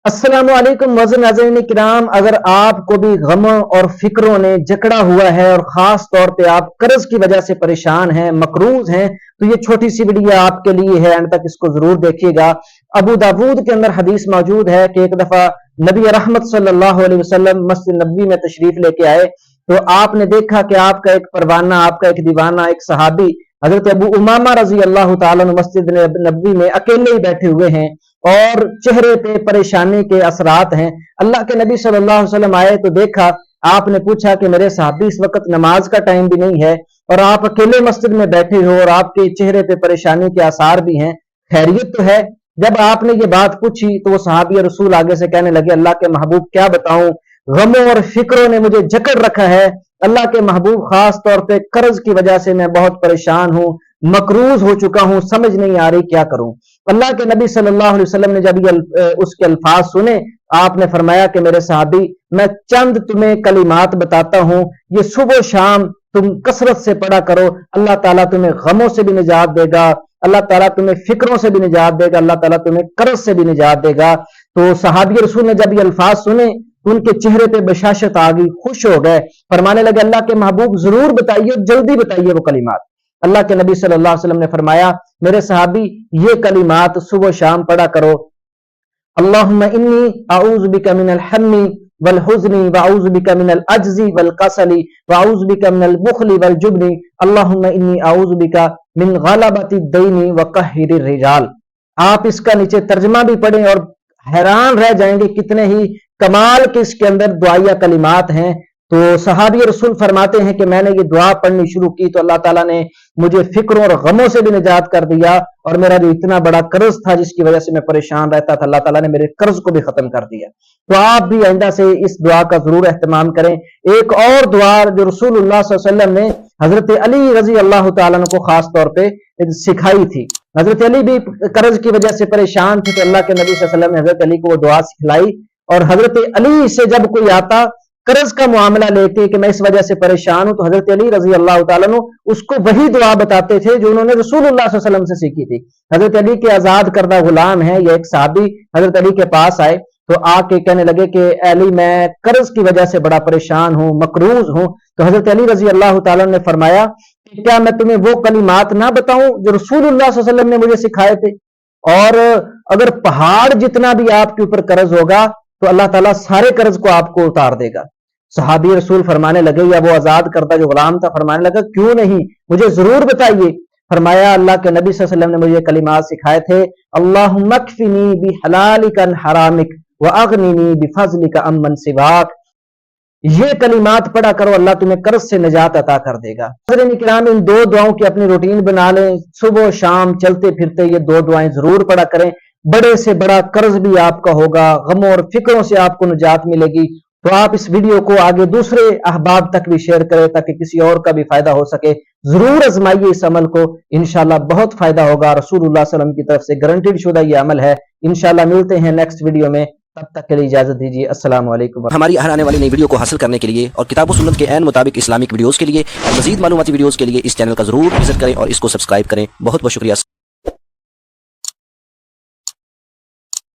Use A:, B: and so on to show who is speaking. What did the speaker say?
A: अस्सलामुअलैकुम वज़न नाज़रीन किराम, अगर आपको भी गमों और फिक्रों ने जकड़ा हुआ है और खास तौर पे आप कर्ज की वजह से परेशान हैं, मकरूज हैं, तो ये छोटी सी वीडियो आपके लिए है। एंड तक इसको जरूर देखिएगा। अबू दाऊद के अंदर हदीस मौजूद है कि एक दफा नबी रहमत सल्लल्लाहु अलैहि वसल्लम मस्जिद नबवी में तशरीफ लेके आए, तो आपने देखा कि आपका एक परवाना, आपका एक दीवाना, एक सहाबी हजरत अबू उमामा रजी अल्लाह तआला अन्हु मस्जिद नबवी में अकेले ही बैठे हुए हैं और चेहरे पे परेशानी के असरात हैं। अल्लाह के नबी सल्लल्लाहु अलैहि वसल्लम आए तो देखा, आपने पूछा कि मेरे साहबी इस वक्त नमाज का टाइम भी नहीं है और आप अकेले मस्जिद में बैठे हो और आपके चेहरे पे परेशानी के आसार भी हैं, खैरियत तो है? जब आपने ये बात पूछी तो वो सहाबी रसूल आगे से कहने लगे, अल्लाह के महबूब क्या बताऊं, गमों और फिक्रों ने मुझे जकड़ रखा है। अल्लाह के महबूब, खास तौर पे कर्ज की वजह से मैं बहुत परेशान हूं, मकरूज हो चुका हूं, समझ नहीं आ रही क्या करूं। अल्लाह के नबी सल्लल्लाहु अलैहि वसल्लम ने जब ये उसके अल्फाज सुने, आपने फरमाया कि मेरे साहबी, मैं चंद तुम्हें कलिमात बताता हूं, ये सुबह शाम तुम कसरत से पढ़ा करो, अल्लाह ताला तुम्हें गमों से भी निजात देगा, अल्लाह ताला तुम्हें फिक्रों से भी निजात देगा, अल्लाह ताला तुम्हें कर्ज से भी निजात देगा। तो सहाबी रसूल ने जब ये अल्फाज सुने, उनके चेहरे पे बशाशत आ गई, खुश हो गए, फरमाने लगे, अल्लाह के महबूब जरूर बताइए, जल्दी बताइए वो कलिमात। अल्लाह के नबी सल्लल्लाहु अलैहि वसल्लम ने फरमाया, मेरे सहाबी ये कलिमात सुबह शाम पढ़ा करो, अल्लाहुम्मा इन्नी अऊज़ु बिका मिनल हम्मी वल हुज़्नी व अऊज़ु बिका मिनल अज्ज़ी वल कसली व अऊज़ु बिका मिनल बुख़्ली वल जुब्नी, अल्लाहुम्मा इन्नी अऊज़ु बिका मिन गलबति दैनी व कहरिर रिजाल। आप इसका नीचे तर्जमा भी पढ़ें और हैरान रह जाएंगे कितने ही कमाल के इसके अंदर दुआया कलिमात हैं। तो सहाबी रसूल फरमाते हैं कि मैंने ये दुआ पढ़नी शुरू की तो अल्लाह ताला ने मुझे फिक्रों और गमों से भी निजात कर दिया और मेरा जो इतना बड़ा कर्ज था जिसकी वजह से मैं परेशान रहता था, अल्लाह ताला ने मेरे कर्ज को भी खत्म कर दिया। तो आप भी आइंदा से इस दुआ का जरूर एहतमाम करें। एक और दुआ जो रसूलुल्लाह सल्लल्लाहु अलैहि वसल्लम ने हजरत अली रजी अल्लाह तआला अन्हु को खास तौर पे सिखाई थी। हजरत अली भी कर्ज की वजह से परेशान थे, तो अल्लाह के नबी सल्लल्लाहु अलैहि वसल्लम ने हजरत अली को वो दुआ सिखलाई और हजरत अली से जब कोई आता कर्ज का मामला लेके कि मैं इस वजह से परेशान हूं, तो हजरत अली रजी अल्लाह तआला अन्हु उसको वही दुआ बताते थे जो उन्होंने रसूलुल्लाह सल्लल्लाहु अलैहि वसल्लम से सीखी थी। हजरत अली के आजाद करदा गुलाम है, ये एक साहबी हजरत अली के पास आए तो आके कहने लगे कि अली मैं कर्ज की वजह से बड़ा परेशान हूं, मकरूज हूं। तो हजरत अली रजी अल्लाह तआला ने फरमाया कि क्या मैं तुम्हें वो कलिमात ना बताऊं जो रसूलुल्लाह सल्लल्लाहु अलैहि वसल्लम ने मुझे सिखाए थे? और अगर पहाड़ जितना भी आपके ऊपर कर्ज होगा तो अल्लाह ताला सारे कर्ज को आपको उतार देगा। सहाबी रसूल फरमाने लगे, या वो आजाद करदा जो गुलाम था फरमाने लगा, क्यों नहीं, मुझे जरूर बताइए। फरमाया, अल्लाह के नबी सल्लल्लाहु अलैहि वसल्लम ने मुझे कलिमात सिखाए थे, अल्लाहुम्मा कफिनी बिहलालिका अन हरामिक व अगनिनी बिफज़लिका अम्मन सिवाक। ये कलिमात पढ़ा करो, अल्लाह तुम्हें कर्ज से निजात अता कर देगा। नाज़रीन किराम, इन दो दुआओं की अपनी रूटीन बना लें, सुबह शाम चलते फिरते ये दो दुआएं जरूर पढ़ा करें। बड़े से बड़ा कर्ज भी आपका होगा, गमों और फिक्रों से आपको निजात मिलेगी। तो आप इस वीडियो को आगे दूसरे अहबाब तक भी शेयर करें ताकि किसी और का भी फायदा हो सके। जरूर आजमाइए इस अमल को, इंशाल्लाह बहुत फायदा होगा। रसूलुल्लाह सल्लल्लाहु अलैहि वसल्लम की तरफ से गारंटीड शुदा ये अमल है। इंशाल्लाह मिलते हैं नेक्स्ट वीडियो में, तब तक के लिए इजाजत दीजिए। अस्सलाम वालेकुम।
B: हमारी हर आने वाली नई वीडियो को हासिल करने के लिए और किताब व सुन्नत के ऐन मुताबिक इस्लामिक वीडियोस के लिए और मजीद मालूमाती वीडियोस के लिए इस चैनल का जरूर विजिट करें और इसको सब्सक्राइब करें। बहुत बहुत शुक्रिया।